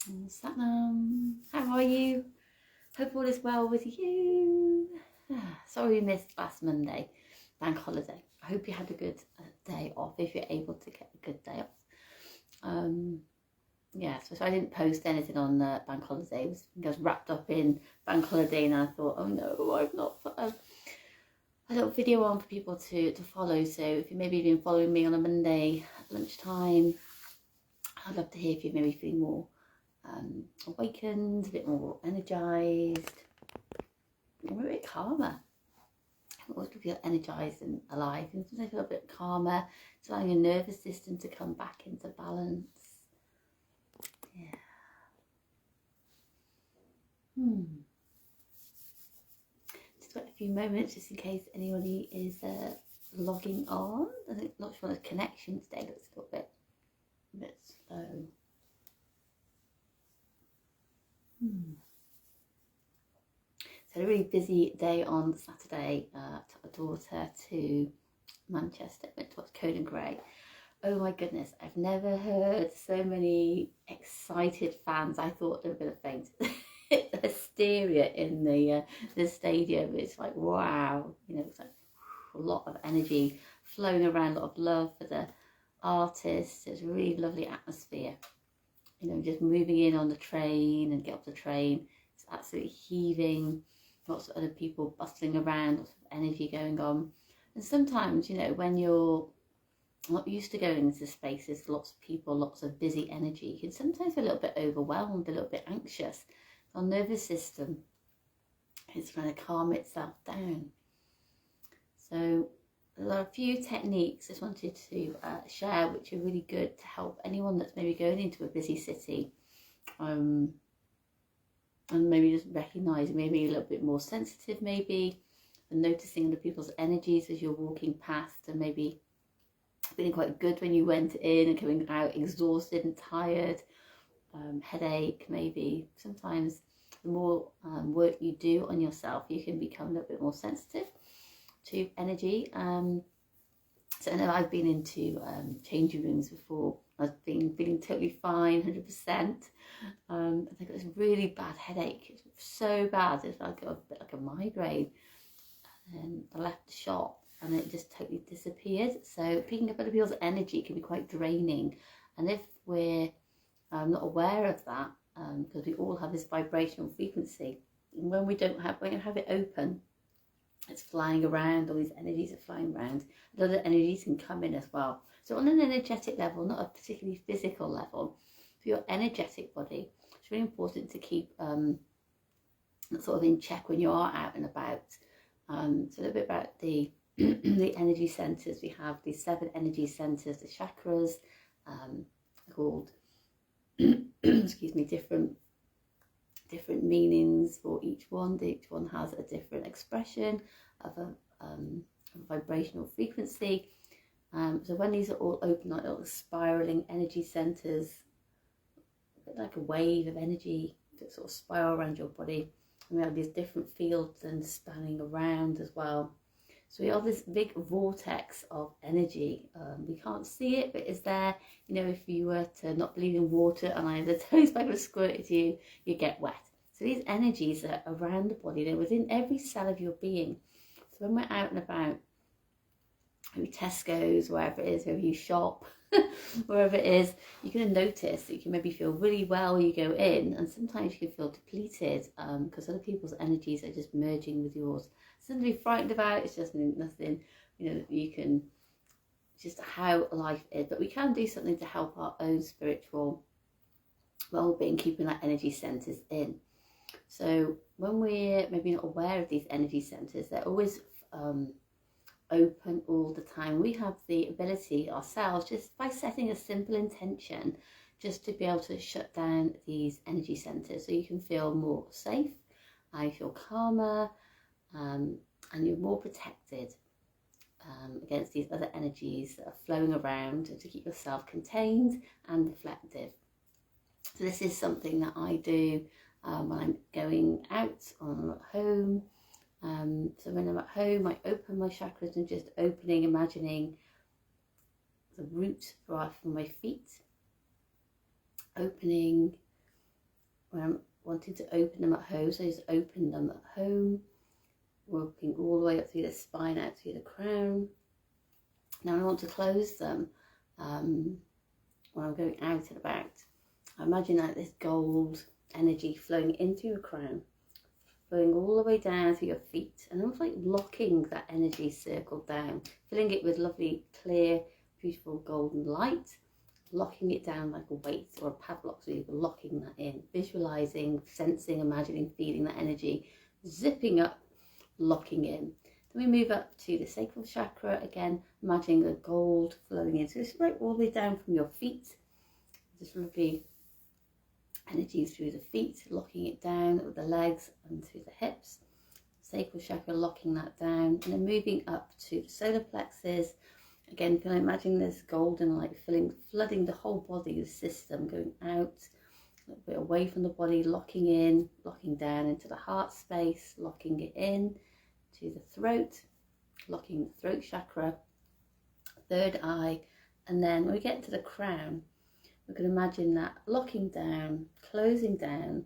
Satnam, how are you? Hope all is well with you. Sorry we missed last Monday, bank holiday. I hope you had a good day off, if you're able to get a good day off. Yeah, so I didn't post anything on bank holiday. I was wrapped up in bank holiday, and I thought, oh no, I've not put a little video on for people to follow. So if you maybe been following me on a Monday at lunchtime, I'd love to hear if you're maybe feeling more awakened, a bit more energized, or a bit calmer. I always feel energized and alive, and sometimes feel a bit calmer. It's allowing your nervous system to come back into balance. Yeah. Just wait a few moments, just in case anybody is logging on. I'm not sure the connection today looks a little bit slow. So a really busy day on Saturday. Took my daughter to Manchester, went to watch Code and Grey. Oh my goodness, I've never heard so many excited fans. I thought they were going to faint. The hysteria in the stadium. It's like, wow, you know, it's like a lot of energy flowing around, a lot of love for the artists. It's a really lovely atmosphere. You know, just moving in on the train and get off the train. It's absolutely heaving. Lots of other people bustling around, lots of energy going on. And sometimes, you know, when you're not used to going into spaces, lots of people, lots of busy energy, you can sometimes feel a little bit overwhelmed, a little bit anxious. Our nervous system is trying to calm itself down. So there are a few techniques I just wanted to share, which are really good to help anyone that's maybe going into a busy city, and maybe just recognizing, maybe a little bit more sensitive, maybe, and noticing other people's energies as you're walking past, and maybe feeling quite good when you went in and coming out exhausted and tired, headache maybe. Sometimes the more work you do on yourself, you can become a little bit more sensitive to energy. So I know I've been into changing rooms before. I've been feeling totally fine, 100%. I got this really bad headache. It was so bad, it's like a bit like a migraine. And I left the shop and it just totally disappeared. So picking up other people's energy can be quite draining. And if we're not aware of that, because we all have this vibrational frequency, and when we have it open, it's flying around, all these energies are flying around, and other energies can come in as well. So on an energetic level, not a particularly physical level, for your energetic body, it's really important to keep sort of in check when you are out and about. So a little bit about the the energy centers. We have these 7 energy centers, the chakras, called excuse me, different meanings for each one. Each one has a different expression of a vibrational frequency. So when these are all open, like little spiraling energy centers, a bit like a wave of energy that sort of spiral around your body. And we have these different fields and spanning around as well. So we have this big vortex of energy. We can't see it, but it's there. You know, if you were to not believe in water and I had a toast bag of squirt at you, you get wet. So these energies are around the body. They're within every cell of your being. So when we're out and about, maybe Tesco's, wherever it is, wherever you shop, wherever it is, you're going to notice that you can maybe feel really well when you go in, and sometimes you can feel depleted because other people's energies are just merging with yours. Something to be frightened about. It's just nothing, you know, you can, just how life is. But we can do something to help our own spiritual well-being, keeping that energy centers in. So when we're maybe not aware of these energy centers, they're always open all the time. We have the ability ourselves, just by setting a simple intention, just to be able to shut down these energy centers, so you can feel more safe, you feel calmer, and you're more protected against these other energies that are flowing around, to keep yourself contained and reflective. So this is something that I do when I'm going out or I'm at home. So when I'm at home, I open my chakras and just opening, imagining the root right from my feet, opening where I'm wanting to open them at home. So just open them at home, working all the way up through the spine, out through the crown. Now I want to close them when I'm going out and about. I imagine like this gold energy flowing in through your crown, flowing all the way down through your feet, and almost like locking that energy circle down, filling it with lovely, clear, beautiful golden light, locking it down like a weight or a padlock, so you're locking that in, visualizing, sensing, imagining, feeling that energy zipping up, locking in. Then we move up to the sacral chakra again, imagining the gold flowing in. So it's right all the way down from your feet, just lovely energy through the feet, locking it down with the legs and through the hips. Sacral chakra, locking that down, and then moving up to the solar plexus. Again, imagine this golden light flooding the whole body, the system, going out, a little bit away from the body, locking in, locking down into the heart space, locking it in to the throat, locking the throat chakra, third eye, and then when we get to the crown, we can imagine that locking down, closing down,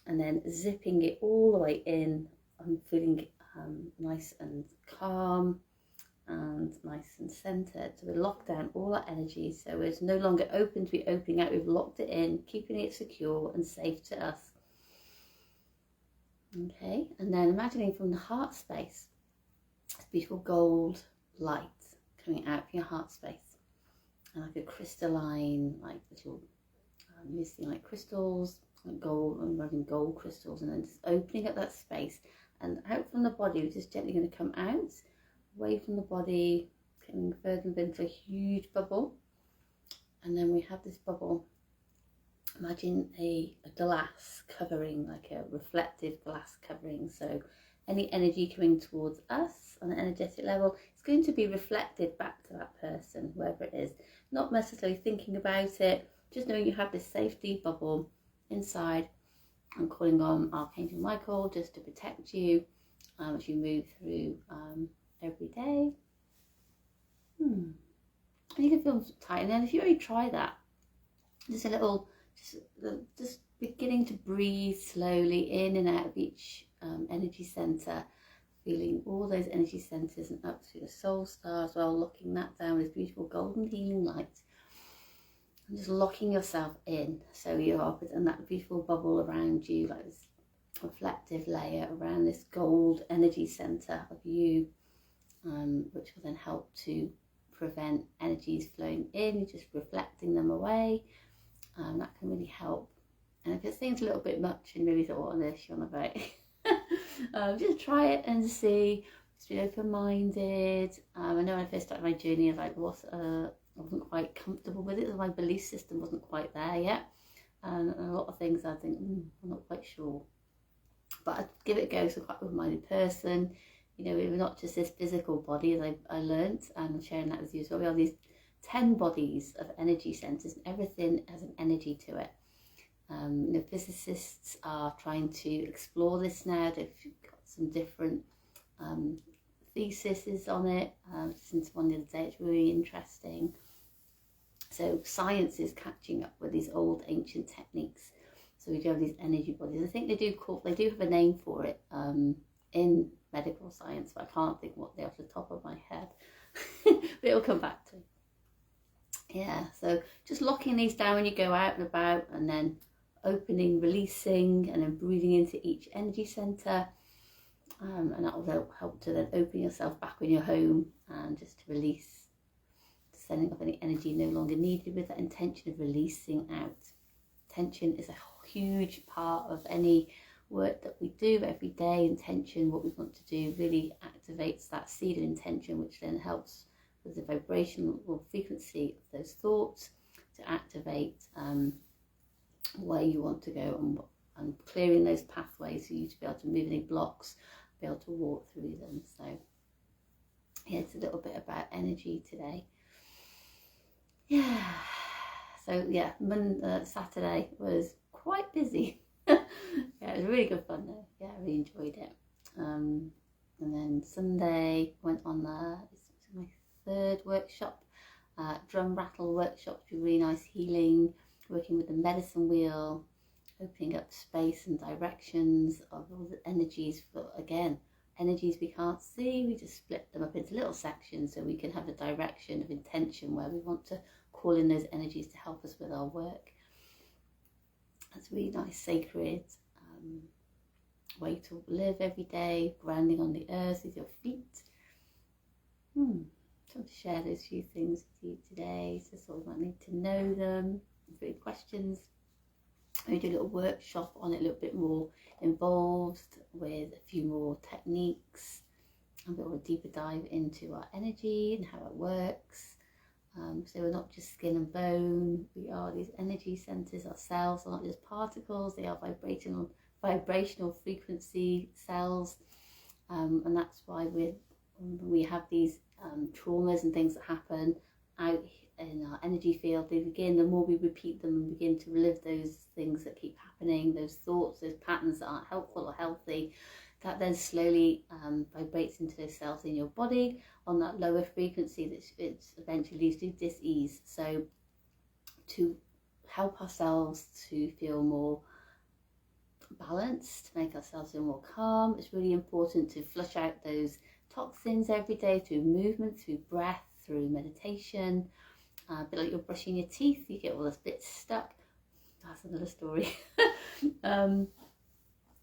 and then zipping it all the way in. I'm feeling nice and calm and nice and centered. So we lock down all that energy, so it's no longer open to be opening out. We've locked it in, keeping it secure and safe to us. Okay, and then imagining from the heart space, this beautiful gold light coming out from your heart space, and like a crystalline, like little missing like crystals, like gold, I'm running gold crystals, and then just opening up that space, and out from the body, we're just gently going to come out, away from the body, coming further into a huge bubble. And then we have this bubble, imagine a glass covering, like a reflective glass covering, so any energy coming towards us on an energetic level, it's going to be reflected back to that person, whoever it is, not necessarily thinking about it, just knowing you have this safety bubble inside. I'm calling on Archangel Michael just to protect you as you move through every day. And you can feel tight, and then if you already try that, just a little, just beginning to breathe slowly in and out of each energy center, feeling all those energy centers and up through the soul star as well, locking that down with beautiful golden healing light. And just locking yourself in, so you're up and that beautiful bubble around you, like this reflective layer around this gold energy center of you, which will then help to prevent energies flowing in, just reflecting them away. That can really help. And if it seems a little bit much and really thought, what on earth you're on about, just try it and see. Just be open-minded. I know when I first started my journey, I wasn't quite comfortable with it. My belief system wasn't quite there yet, and a lot of things I think I'm not quite sure. But I'd give it a go. So quite a open-minded person. You know, we're not just this physical body, as I learnt, and I'm sharing that with you as well. We have these 10 bodies of energy centers, and everything has an energy to it. Physicists are trying to explore this now. They've got some different theses on it. Since one the other day, it's really interesting. So science is catching up with these old ancient techniques. So we do have these energy bodies. I think they do have a name for it in medical science, but I can't think what they're off the top of my head. But it'll come back to. Yeah, so just locking these down when you go out and about, and then opening, releasing, and then breathing into each energy center. And that will help to then open yourself back when you're home, and just to release, sending off any energy no longer needed, with that intention of releasing out. Intention is a huge part of any work that we do every day. Intention, what we want to do, really activates that seed of intention, which then helps with the vibrational frequency of those thoughts to activate where you want to go, and clearing those pathways for you to be able to move any blocks, be able to walk through them. So yeah, it's a little bit about energy today. Yeah, so yeah, Saturday was quite busy. Yeah, it was really good fun though. Yeah, I really enjoyed it. And then Sunday went on my 3rd workshop, drum rattle workshop, which was really nice, healing, working with the medicine wheel, opening up space and directions of all the energies. But again, energies we can't see, we just split them up into little sections so we can have a direction of intention where we want to call in those energies to help us with our work. That's a really nice, sacred way to live every day, grounding on the earth with your feet. I want to share those few things with you today, so sort of wanting to know them, any questions. Maybe do a little workshop on it, a little bit more involved with a few more techniques, a bit of a deeper dive into our energy and how it works. So we're not just skin and bone, we are these energy centers. Our cells are not just particles, they are vibrational frequency cells, and that's why we have these traumas and things that happen out in our energy field. They begin, the more we repeat them and begin to relive those things that keep happening, those thoughts, those patterns that aren't helpful or healthy, that then slowly vibrates into those cells in your body on that lower frequency that it eventually leads to dis-ease. So to help ourselves to feel more balanced, to make ourselves feel more calm, it's really important to flush out those toxins every day through movement, through breath, through meditation. A bit like you're brushing your teeth, you get all those bits stuck. That's another story.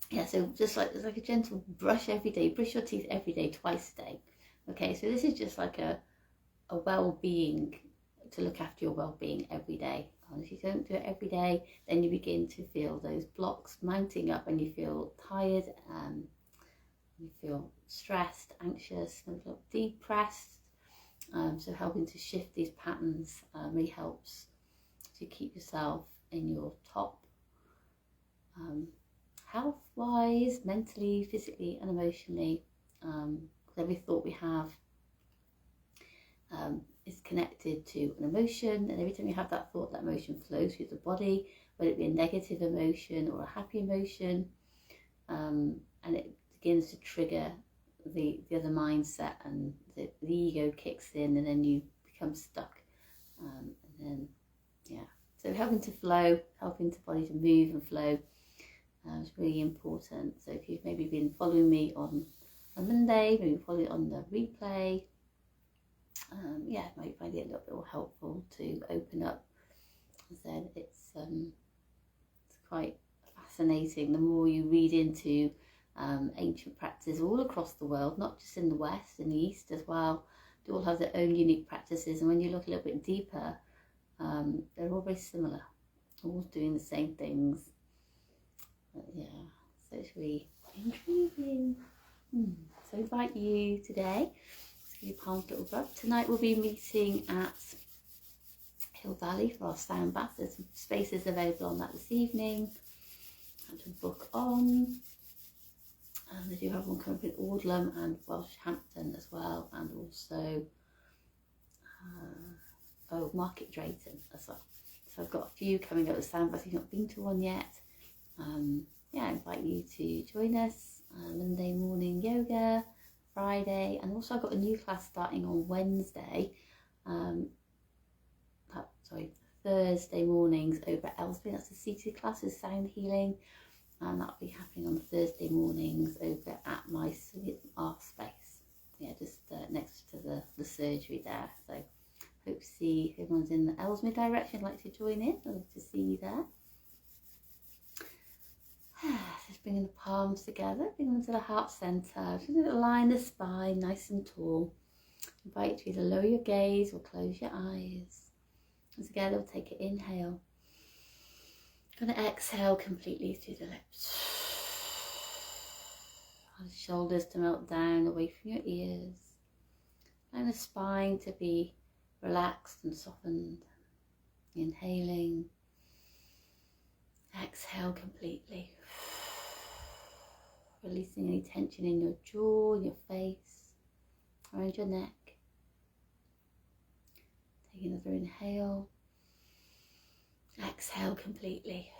Yeah, so just like, it's like a gentle brush every day. Brush your teeth every day, twice a day. Okay, so this is just like a well-being, to look after your well-being every day. And if you don't do it every day, then you begin to feel those blocks mounting up and you feel tired, you feel stressed, anxious, a little depressed. So helping to shift these patterns really helps to keep yourself in your top health-wise, mentally, physically and emotionally. Every thought we have is connected to an emotion, and every time you have that thought, that emotion flows through the body, whether it be a negative emotion or a happy emotion, and it begins to trigger the other mindset, and the ego kicks in, and then you become stuck, and then so helping to flow, helping the body to move and flow is really important. So if you've maybe been following me on a Monday, maybe follow it on the replay, might find it a little bit more helpful to open up. As I said, it's quite fascinating. The more you read into ancient practices all across the world, not just in the West, in the East as well, they all have their own unique practices, and when you look a little bit deeper, they're all very similar, all doing the same things. But so it's really intriguing. So I invite you today to give your palms a little rub. Tonight we'll be meeting at Hill Valley for our sound bath. There's some spaces available on that this evening and to book on. They do have one coming up in Aldlam and Welshhampton as well, and also Market Drayton as well. So I've got a few coming up with sound baths. If you've not been to one yet, I invite you to join us. Monday morning yoga, Friday, and also I've got a new class starting on Wednesday. Thursday mornings over at Ellesmere. That's a seated class with sound healing, and that'll be happening on Thursday mornings over at my art space. Just next to the surgery there. So hope to see if everyone's in the Ellesmere direction, like to join in. I'd love to see you there. Just bringing the palms together, bring them to the heart centre. Just align the spine nice and tall. Invite you to lower your gaze or close your eyes. And together we'll take an inhale. Going to exhale completely through the lips. Allow the shoulders to melt down away from your ears. And the spine to be relaxed and softened. Inhaling. Exhale completely. Releasing any tension in your jaw, your face, around your neck. Take another inhale. Exhale completely.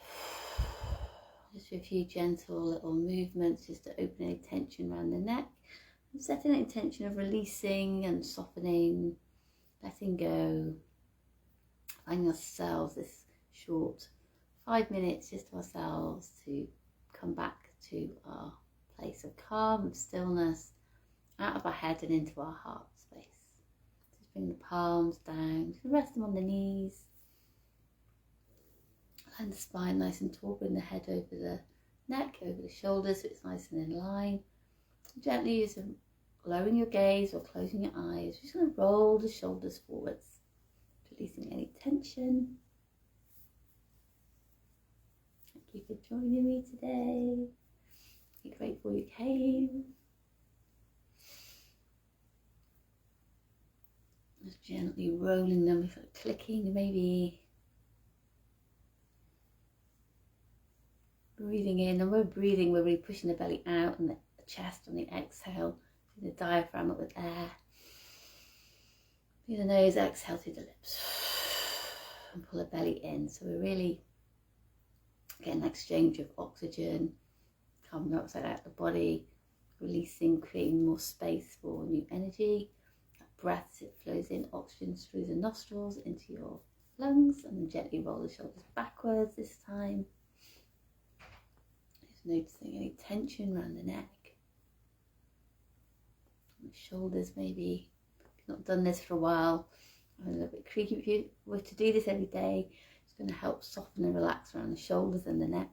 Just a few gentle little movements just to open any tension around the neck. And setting an intention of releasing and softening, letting go. Finding ourselves this short 5 minutes just to ourselves to come back to our place of calm and stillness, out of our head and into our heart space. Just bring the palms down, you can rest them on the knees, line the spine nice and tall, bring the head over the neck, over the shoulders so it's nice and in line. Gently use lowering your gaze or closing your eyes, just going to roll the shoulders forwards, releasing any tension. Thank you for joining me today. Be grateful you came. Just gently rolling them without clicking, maybe breathing in. And we're breathing, we're really pushing the belly out and the chest on the exhale, through the diaphragm up with air. Through the nose, exhale through the lips. And pull the belly in. So we're really getting an exchange of oxygen, carbon dioxide out of the body, releasing, creating more space for new energy. That breath, as it flows in, oxygen through the nostrils into your lungs, and then gently roll the shoulders backwards this time. Just noticing any tension around the neck. The shoulders, maybe if you've not done this for a while, I'm a little bit creaky. If you were to do this every day, it's going to help soften and relax around the shoulders and the neck.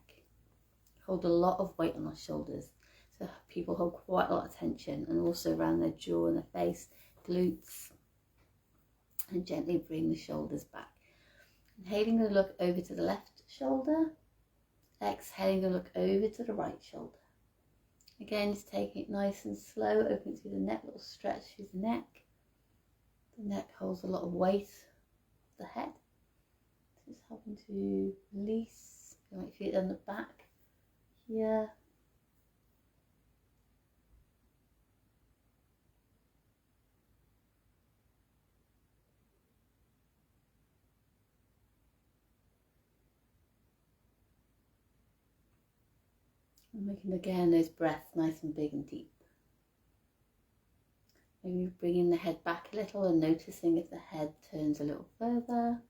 Hold a lot of weight on our shoulders, so people hold quite a lot of tension, and also around their jaw and their face, glutes, and gently bring the shoulders back. Inhaling to look over to the left shoulder, exhaling to look over to the right shoulder. Again, just taking it nice and slow, opening through the neck, little stretch through the neck. The neck holds a lot of weight of the head. Just helping to release. You might feel it on the back here. And making again those breaths nice and big and deep. Maybe bringing the head back a little and noticing if the head turns a little further.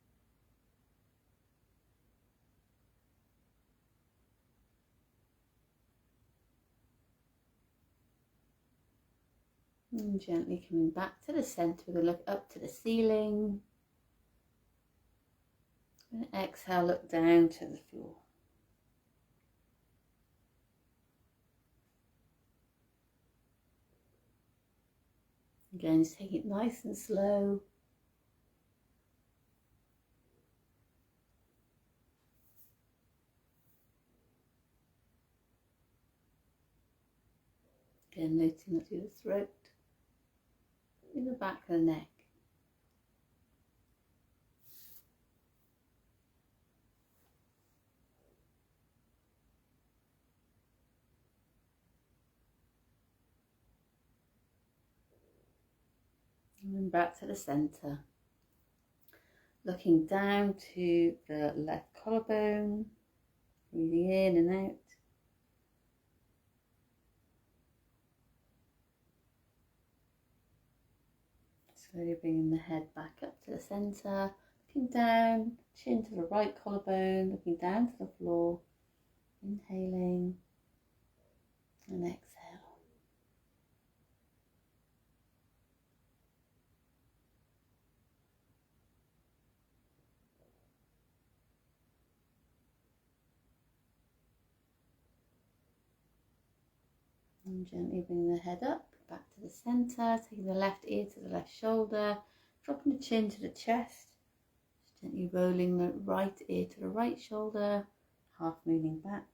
And gently coming back to the centre, we're going to look up to the ceiling. And exhale, look down to the floor. Again, just take it nice and slow. Again, noticing that through the throat, in the back of the neck. And then back to the centre. Looking down to the left collarbone, breathing in and out. Slowly bringing the head back up to the centre, looking down, chin to the right collarbone, looking down to the floor, inhaling and exhale. And gently bring the head up, back to the centre, taking the left ear to the left shoulder, dropping the chin to the chest, just gently rolling the right ear to the right shoulder, half leaning back.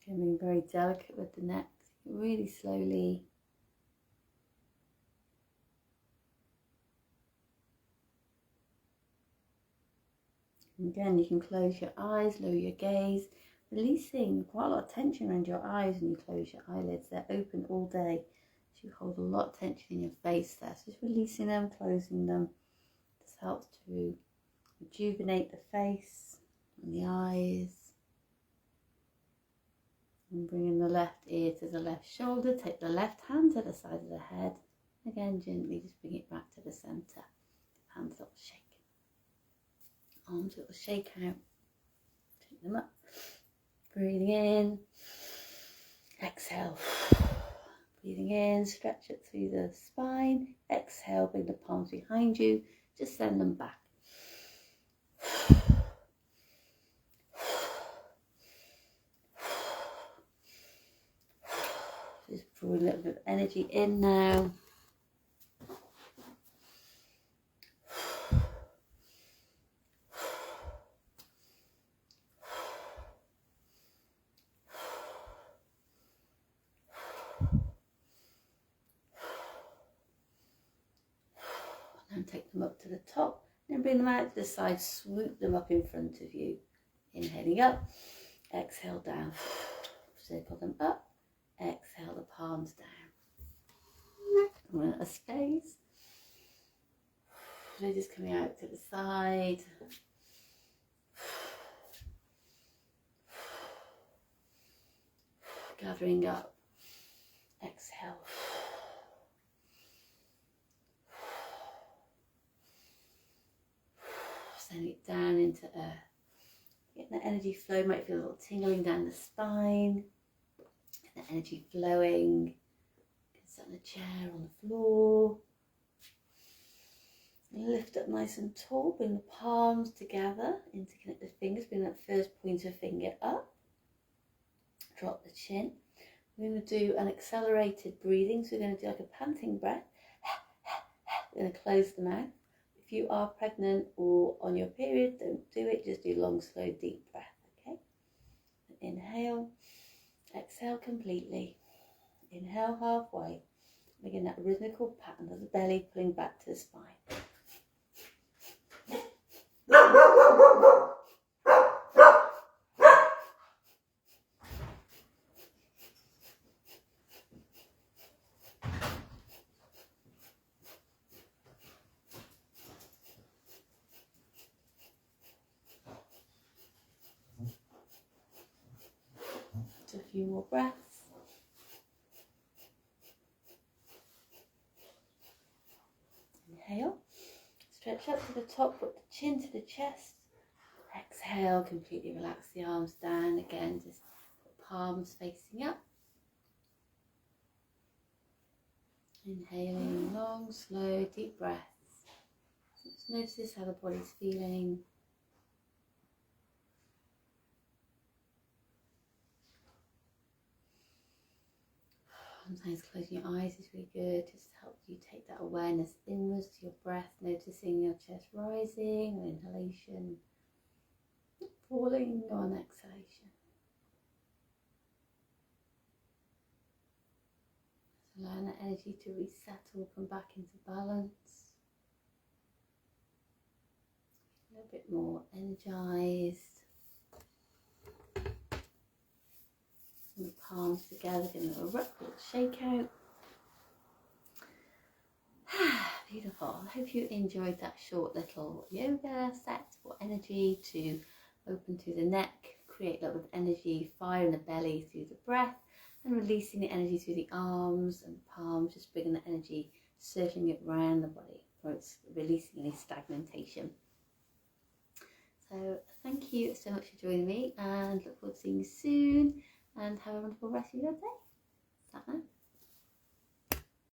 Again, being very delicate with the neck, really slowly. And again, you can close your eyes, lower your gaze, releasing quite a lot of tension around your eyes when you close your eyelids. They're open all day, so you hold a lot of tension in your face there. So just releasing them, closing them. This helps to rejuvenate the face and the eyes. And bringing the left ear to the left shoulder, take the left hand to the side of the head. Again, gently just bring it back to the centre. Hands a little shake. Arms a little shake out. Take them up. Breathing in. Exhale. Breathing in, stretch it through the spine. Exhale, bring the palms behind you. Just send them back. Just draw a little bit of energy in now. And take them up to the top. Then bring them out to the side, swoop them up in front of you. Inhaling up, exhale down. Circle them up, exhale the palms down. A space. So just coming out to the side. Gathering up, exhale. Send it down into earth. Getting the energy flow, might feel a little tingling down the spine. Get the energy flowing. You can sit on a chair, on the floor. Lift up nice and tall, bring the palms together, interconnect the fingers, bring that first pointer finger up. Drop the chin. We're going to do an accelerated breathing, so we're going to do like a panting breath. We're going to close the mouth. If you are pregnant or on your period, don't do it, just do long, slow, deep breath, okay? Inhale, exhale completely. Inhale halfway. Begin that rhythmical pattern of the belly pulling back to the spine. A few more breaths. Inhale, stretch up to the top, put the chin to the chest. Exhale, completely relax the arms down. Again, just put palms facing up. Inhaling long, slow, deep breaths. Just notice how the body's feeling. Sometimes closing your eyes is really good, just to help you take that awareness inwards to your breath, noticing your chest rising on inhalation, falling on exhalation. So allowing that energy to resettle, come back into balance. A little bit more energized. The palms together, getting a little rock, a little shake out. Beautiful. I hope you enjoyed that short little yoga set for energy to open through the neck, create a little bit of energy, fire in the belly through the breath, and releasing the energy through the arms and palms, just bringing the energy, circling it around the body, where it's releasing any stagnation. So thank you so much for joining me, and look forward to seeing you soon. And have a wonderful rest of your day. Sat now.